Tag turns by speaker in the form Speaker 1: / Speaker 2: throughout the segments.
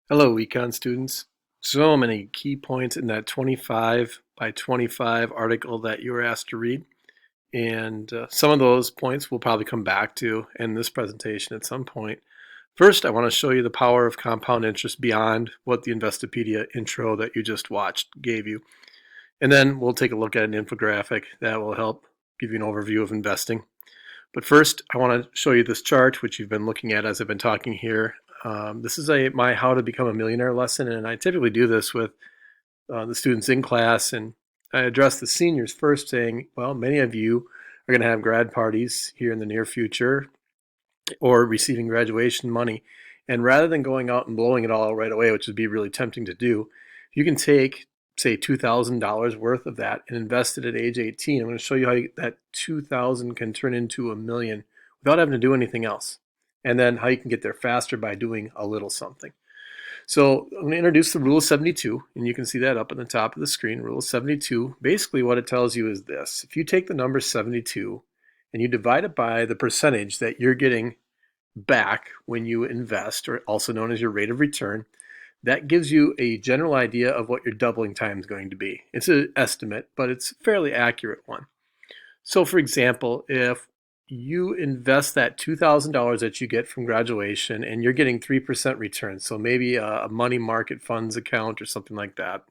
Speaker 1: Hello, econ students. So many key points in that 25 by 25 article that you were asked to read. And some of those points we'll probably come back to in this presentation at some point. First, I want to show you the power of compound interest beyond what the Investopedia intro that you just watched gave you. And then we'll take a look at an infographic that will help give you an overview of investing. But first, I want to show you this chart, which you've been looking at as I've been talking here. This is my How to Become a Millionaire lesson, and I typically do this with the students in class, and I address the seniors first, saying, well, many of you are going to have grad parties here in the near future or receiving graduation money. And rather than going out and blowing it all right away, which would be really tempting to do, you can take, say, $2,000 worth of that and invest it at age 18. I'm going to show you how that 2,000 can turn into a million without having to do anything else. And then how you can get there faster by doing a little something. So I'm going to introduce the rule of 72, and you can see that up at the top of the screen. Rule of 72, basically what it tells you is this. If you take the number 72 and you divide it by the percentage that you're getting back when you invest, or also known as your rate of return, that gives you a general idea of what your doubling time is going to be. It's an estimate, but it's a fairly accurate one. So for example, if you invest that $2,000 that you get from graduation and you're getting 3% return, so maybe a money market funds account or something like that,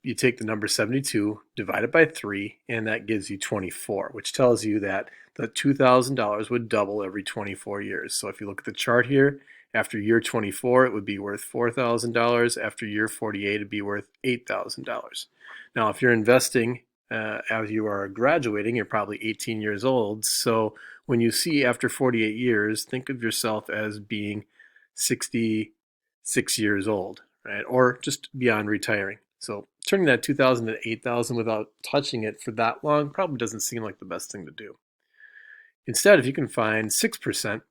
Speaker 1: you take the number 72, divide it by 3, and that gives you 24, which tells you that the $2,000 would double every 24 years. So if you look at the chart here, after year 24, it would be worth $4,000. After year 48, it'd be worth $8,000. Now, if you're investing as you are graduating, you're probably 18 years old. So when you see after 48 years, think of yourself as being 66 years old, right? Or just beyond retiring. So turning that 2,000 to 8,000 without touching it for that long probably doesn't seem like the best thing to do. Instead, if you can find 6%,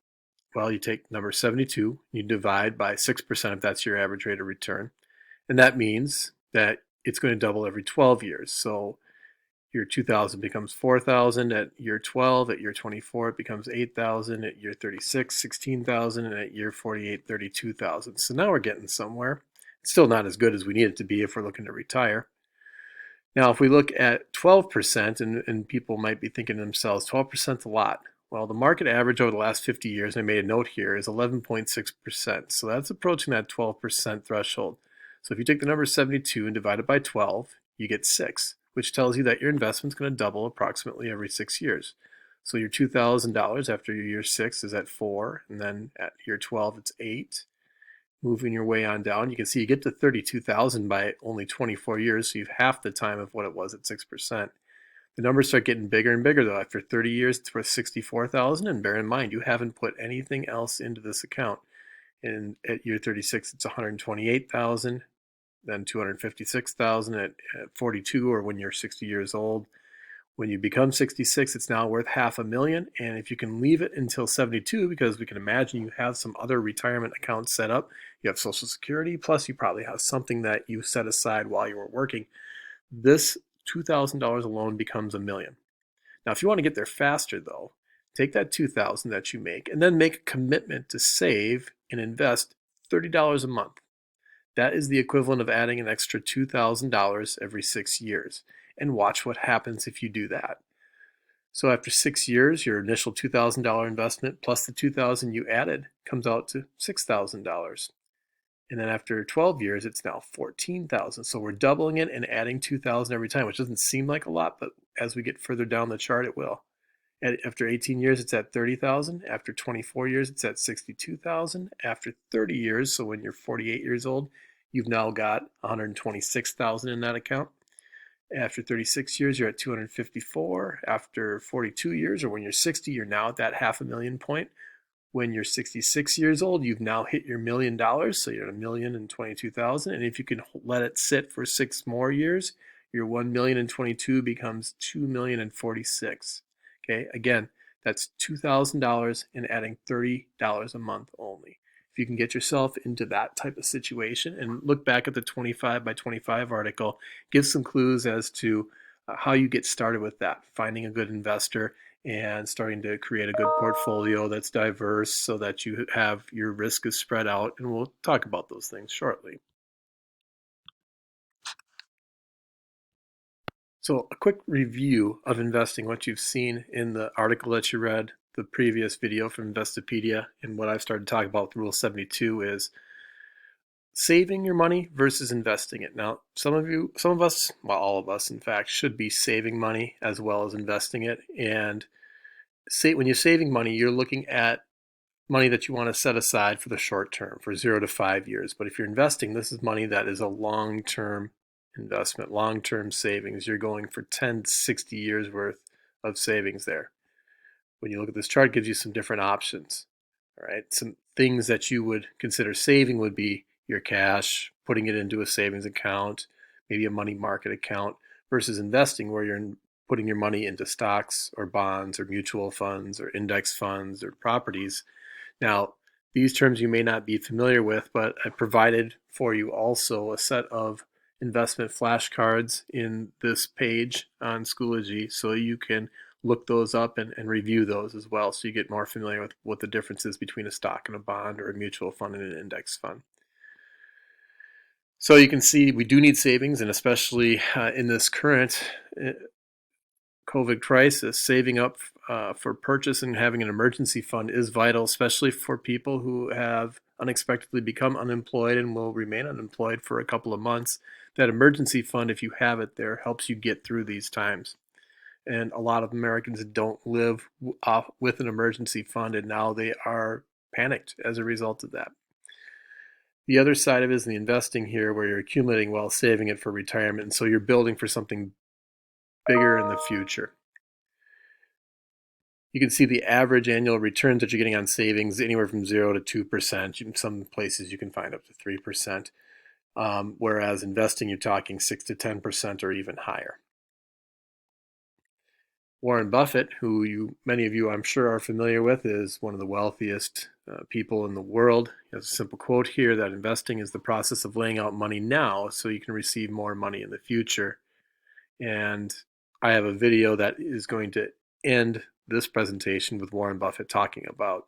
Speaker 1: well, you take number 72, you divide by 6% if that's your average rate of return. And that means that it's going to double every 12 years. So year 2000 becomes 4,000 at year 12, at year 24 it becomes 8,000, at year 36 16,000, and at year 48 32,000. So now we're getting somewhere. It's still not as good as we need it to be if we're looking to retire. Now if we look at 12%, and people might be thinking to themselves, 12% is a lot. Well, the market average over the last 50 years, and I made a note here, is 11.6%. So that's approaching that 12% threshold. So if you take the number 72 and divide it by 12, you get 6, which tells you that your investment is going to double approximately every 6 years. So your $2,000 after your year 6 is at 4, and then at year 12 it's 8. Moving your way on down, you can see you get to 32,000 by only 24 years, so you've half the time of what it was at 6%. The numbers start getting bigger and bigger though. After 30 years, it's worth 64,000, and bear in mind, you haven't put anything else into this account. And at year 36, it's 128,000, then 256,000 at 42, or when you're 60 years old. When you become 66, it's now worth $500,000. And if you can leave it until 72, because we can imagine you have some other retirement accounts set up, you have Social Security, plus you probably have something that you set aside while you were working, this $2,000 alone becomes $1 million. Now, if you want to get there faster, though, take that $2,000 that you make and then make a commitment to save and invest $30 a month. That is the equivalent of adding an extra $2,000 every 6 years. And watch what happens if you do that. So after 6 years, your initial $2,000 investment plus the $2,000 you added comes out to $6,000. And then after 12 years, it's now 14,000. So we're doubling it and adding 2,000 every time, which doesn't seem like a lot, but as we get further down the chart, it will. After 18 years, it's at 30,000. After 24 years, it's at 62,000. After 30 years, so when you're 48 years old, you've now got 126,000 in that account. After 36 years, you're at 254. After 42 years, or when you're 60, you're now at that $500,000 point. When you're 66 years old, you've now hit your $1 million, so you're at 1,022,000. And if you can let it sit for 6 more years, your 1,022,000 becomes 2,046,000. Okay, again, that's $2,000 and adding $30 a month only. If you can get yourself into that type of situation, and look back at the 25 by 25 article, give some clues as to how you get started with that, finding a good investor, and starting to create a good portfolio that's diverse so that you have your risk is spread out. And we'll talk about those things shortly. So, a quick review of investing, what you've seen in the article that you read, the previous video from Investopedia, and what I've started to talk about with Rule 72 is saving your money versus investing it. Now, some of us, well, all of us, in fact, should be saving money as well as investing it. And when you're saving money, you're looking at money that you want to set aside for the short term, for 0 to 5 years. But if you're investing, this is money that is a long-term investment, long-term savings. You're going for 10 to 60 years worth of savings there. When you look at this chart, it gives you some different options. All right, some things that you would consider saving would be your cash, putting it into a savings account, maybe a money market account, versus investing where you're putting your money into stocks or bonds or mutual funds or index funds or properties. Now, these terms you may not be familiar with, but I provided for you also a set of investment flashcards in this page on Schoology, so you can look those up and review those as well, so you get more familiar with what the difference is between a stock and a bond or a mutual fund and an index fund. So you can see we do need savings, and especially in this current COVID crisis, saving up for purchase and having an emergency fund is vital, especially for people who have unexpectedly become unemployed and will remain unemployed for a couple of months. That emergency fund, if you have it there, helps you get through these times. And a lot of Americans don't live with an emergency fund, and now they are panicked as a result of that. The other side of it is the investing here, where you're accumulating while saving it for retirement. And so you're building for something bigger in the future. You can see the average annual returns that you're getting on savings anywhere from 0 to 2%. In some places you can find up to 3%, whereas investing you're talking 6 to 10% or even higher. Warren Buffett, who many of you I'm sure are familiar with, is one of the wealthiest people in the world. He has a simple quote here that investing is the process of laying out money now so you can receive more money in the future. And I have a video that is going to end this presentation with Warren Buffett talking about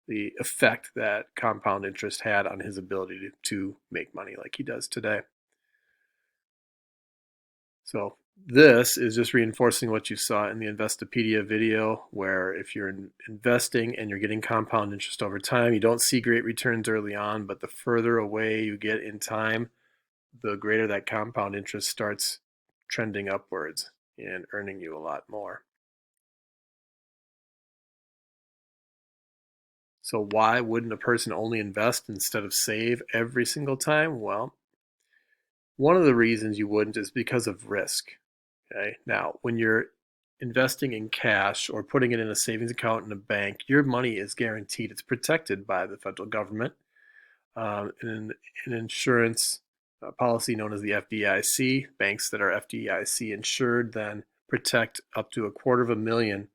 Speaker 1: the effect that compound interest had on his ability to make money like he does today. So this is just reinforcing what you saw in the Investopedia video, where if you're investing and you're getting compound interest over time, you don't see great returns early on, but the further away you get in time, the greater that compound interest starts trending upwards and earning you a lot more. So why wouldn't a person only invest instead of save every single time? Well, one of the reasons you wouldn't is because of risk. Okay. Now, when you're investing in cash or putting it in a savings account in a bank, your money is guaranteed. It's protected by the federal government. In an insurance policy known as the FDIC, banks that are FDIC insured then protect up to $250,000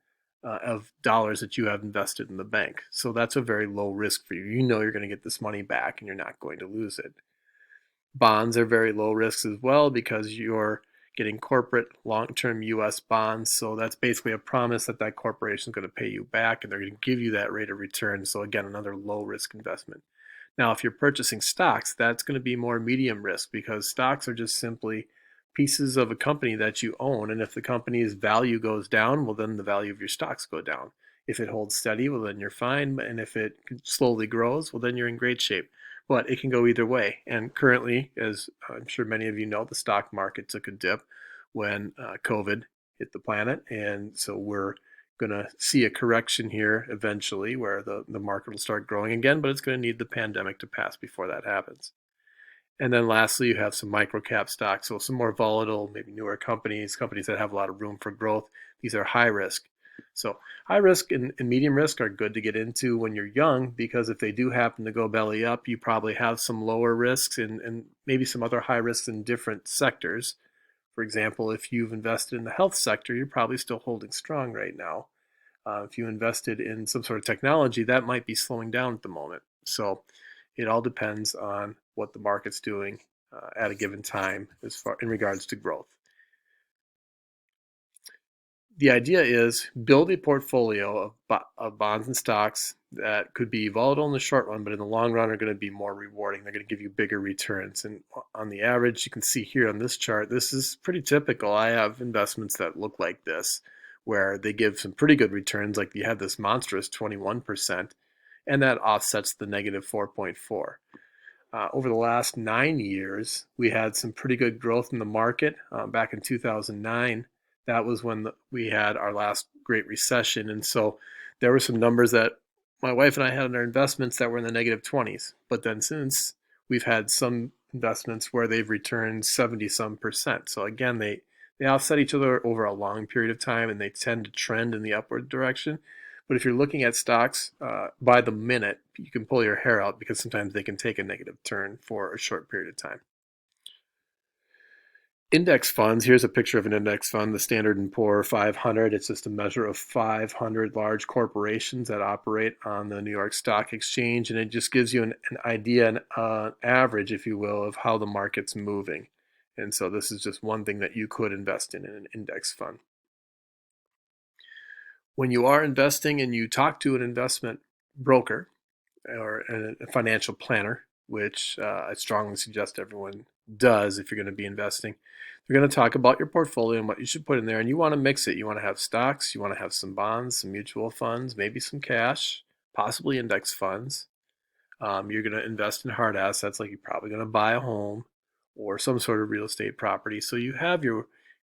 Speaker 1: of dollars that you have invested in the bank. So that's a very low risk for you. You know you're going to get this money back and you're not going to lose it. Bonds are very low risk as well because you're getting corporate long-term U.S. bonds. So that's basically a promise that that corporation is going to pay you back and they're going to give you that rate of return. So again, another low risk investment. Now, if you're purchasing stocks, that's going to be more medium risk because stocks are just simply pieces of a company that you own. And if the company's value goes down, well, then the value of your stocks go down. If it holds steady, well, then you're fine. And if it slowly grows, well, then you're in great shape. But it can go either way. And currently, as I'm sure many of you know, the stock market took a dip when COVID hit the planet. And so we're going to see a correction here eventually where the market will start growing again, but it's going to need the pandemic to pass before that happens. And then lastly, you have some microcap stocks, so some more volatile, maybe newer companies that have a lot of room for growth. These are high risk. So high risk and medium risk are good to get into when you're young because if they do happen to go belly up, you probably have some lower risks and maybe some other high risks in different sectors. For example, if you've invested in the health sector, you're probably still holding strong right now. If you invested in some sort of technology, that might be slowing down at the moment. So it all depends on what the market's doing at a given time as far in regards to growth. The idea is build a portfolio of bonds and stocks that could be volatile in the short run, but in the long run are going to be more rewarding. They're going to give you bigger returns. And on the average, you can see here on this chart, this is pretty typical. I have investments that look like this, where they give some pretty good returns, like you have this monstrous 21%, and that offsets the negative 4.4. Over the last 9 years, we had some pretty good growth in the market. Back in 2009, that was when we had our last Great Recession. And so there were some numbers that my wife and I had in our investments that were in the negative 20s. But then since we've had some investments where they've returned 70 some percent. So again, they offset each other over a long period of time and they tend to trend in the upward direction. But if you're looking at stocks by the minute, you can pull your hair out because sometimes they can take a negative turn for a short period of time. Index funds, here's a picture of an index fund, the Standard & Poor's 500. It's just a measure of 500 large corporations that operate on the New York Stock Exchange, and it just gives you an idea, an average, if you will, of how the market's moving. And so this is just one thing that you could invest in an index fund. When you are investing and you talk to an investment broker or a financial planner, which I strongly suggest everyone does if you're going to be investing, they're going to talk about your portfolio and what you should put in there. And you want to mix it. You want to have stocks, you want to have some bonds, some mutual funds, maybe some cash, possibly index funds. You're going to invest in hard assets, like you're probably going to buy a home or some sort of real estate property. So you have your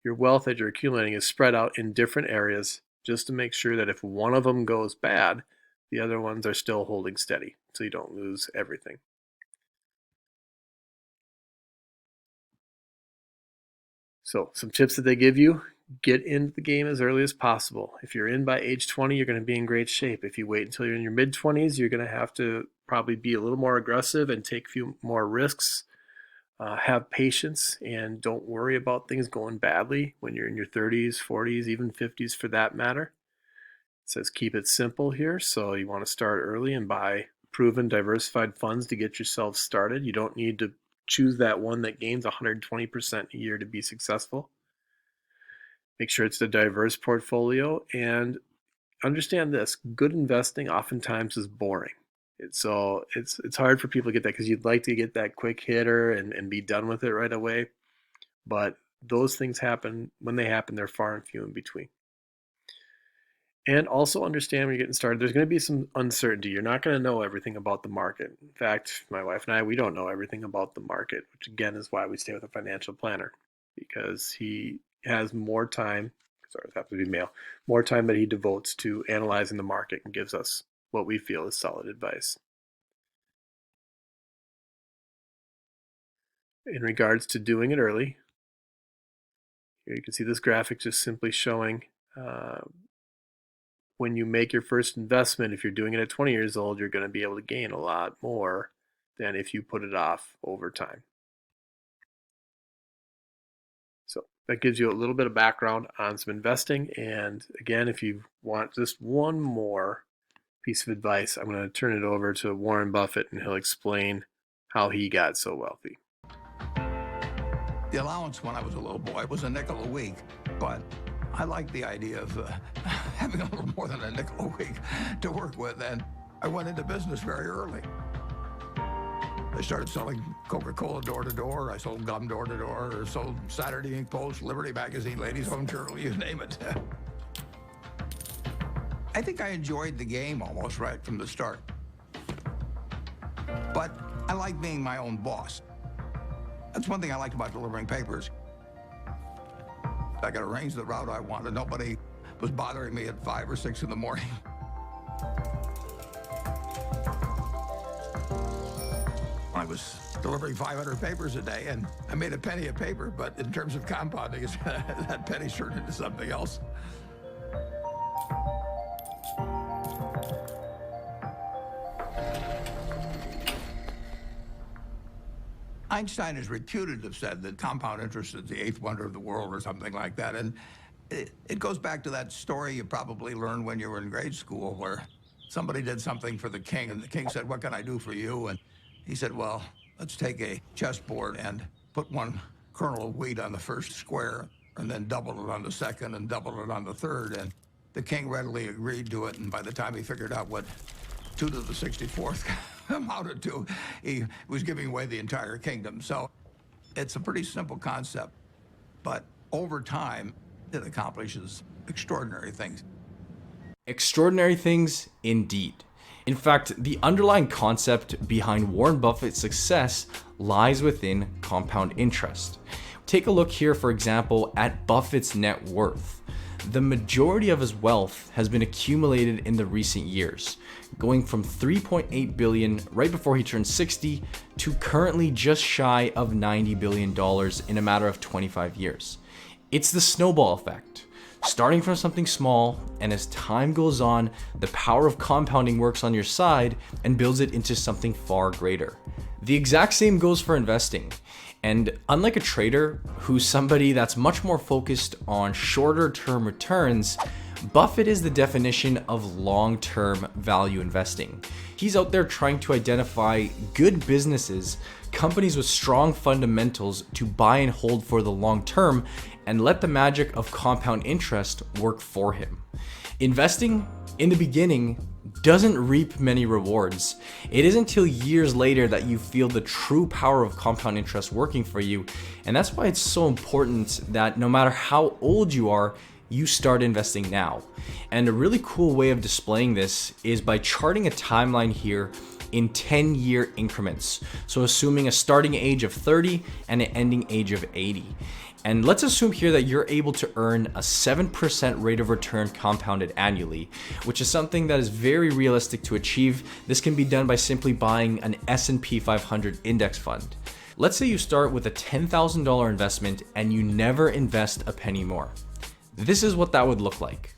Speaker 1: wealth that you're accumulating is spread out in different areas just to make sure that if one of them goes bad, the other ones are still holding steady so you don't lose everything. So some tips that they give you: get into the game as early as possible. If you're in by age 20, you're going to be in great shape. If you wait until you're in your mid 20s, you're going to have to probably be a little more aggressive and take a few more risks. Have patience and don't worry about things going badly when you're in your 30s, 40s, even 50s for that matter. It says keep it simple here, so you want to start early and buy proven diversified funds to get yourself started. You don't need to choose that one that gains 120% a year to be successful. Make sure it's a diverse portfolio, and understand this: good investing oftentimes is boring. So it's hard for people to get that because you'd like to get that quick hitter and be done with it right away. But those things happen. When they happen, they're far and few in between. And also understand when you're getting started, there's going to be some uncertainty. You're not going to know everything about the market. In fact, my wife and I, we don't know everything about the market, which again is why we stay with a financial planner, because he has more time, sorry, it happens to be male, more time that he devotes to analyzing the market and gives us what we feel is solid advice. In regards to doing it early, here you can see this graphic just simply showing when you make your first investment, if you're doing it at 20 years old, you're going to be able to gain a lot more than if you put it off over time. So that gives you a little bit of background on some investing. And again, if you want just one more piece of advice, I'm going to turn it over to Warren Buffett and he'll explain how he got so wealthy.
Speaker 2: The allowance when I was a little boy was a nickel a week, but I liked the idea of having a little more than a nickel a week to work with, and I went into business very early. I started selling Coca-Cola door to door. I sold gum door to door. I sold Saturday Ink Post, Liberty Magazine, Ladies Home Journal, you name it. I think I enjoyed the game almost right from the start. But I like being my own boss. That's one thing I liked about delivering papers. I could arrange the route I wanted. Nobody was bothering me at 5 or 6 in the morning. I was delivering 500 papers a day, and I made a penny a paper, but in terms of compounding, that penny turned into something else. Einstein is reputed to have said that compound interest is the 8th wonder of the world or something like that. And it goes back to that story you probably learned when you were in grade school where somebody did something for the king and the king said, "What can I do for you?" And he said, "Well, let's take a chessboard and put one kernel of wheat on the first square. and then doubled it on the second and doubled it on the third. And the king readily agreed to it. And by the time he figured out what 2 to the 64th amounted to, he was giving away the entire kingdom. So it's a pretty simple concept, but over time, it accomplishes extraordinary things.
Speaker 3: Extraordinary things indeed. In fact, the underlying concept behind Warren Buffett's success lies within compound interest. Take a look here, for example, at Buffett's net worth. The majority of his wealth has been accumulated in the recent years, going from $3.8 billion right before he turned 60 to currently just shy of $90 billion in a matter of 25 years. It's the snowball effect. Starting from something small, and as time goes on, the power of compounding works on your side and builds it into something far greater. The exact same goes for investing. And unlike a trader who's somebody that's much more focused on shorter term returns, Buffett is the definition of long-term value investing. He's out there trying to identify good businesses, companies with strong fundamentals to buy and hold for the long term, and let the magic of compound interest work for him. Investing, in the beginning, doesn't reap many rewards. It isn't until years later that you feel the true power of compound interest working for you, and that's why it's so important that no matter how old you are, you start investing now. And a really cool way of displaying this is by charting a timeline here in 10-year increments. So assuming a starting age of 30 and an ending age of 80. And let's assume here that you're able to earn a 7% rate of return compounded annually, which is something that is very realistic to achieve. This can be done by simply buying an S&P 500 index fund. Let's say you start with a $10,000 investment and you never invest a penny more. This is what that would look like.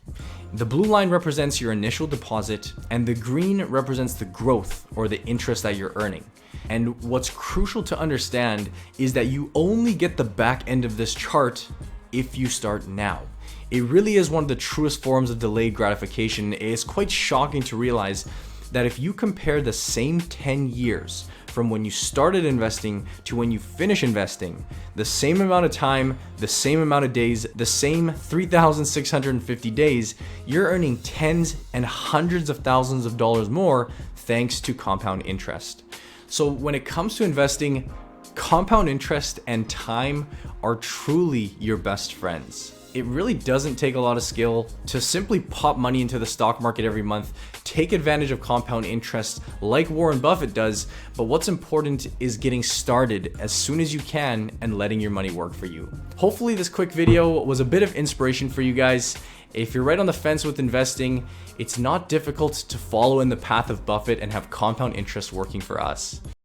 Speaker 3: The blue line represents your initial deposit, and the green represents the growth or the interest that you're earning. And what's crucial to understand is that you only get the back end of this chart if you start now. It really is one of the truest forms of delayed gratification. It's quite shocking to realize that if you compare the same 10 years from when you started investing to when you finish investing, the same amount of time, the same amount of days, the same 3,650 days, you're earning tens and hundreds of thousands of dollars more thanks to compound interest. So when it comes to investing, compound interest and time are truly your best friends. It really doesn't take a lot of skill to simply pop money into the stock market every month, take advantage of compound interest like Warren Buffett does, but what's important is getting started as soon as you can and letting your money work for you. Hopefully this quick video was a bit of inspiration for you guys. If you're right on the fence with investing, it's not difficult to follow in the path of Buffett and have compound interest working for us.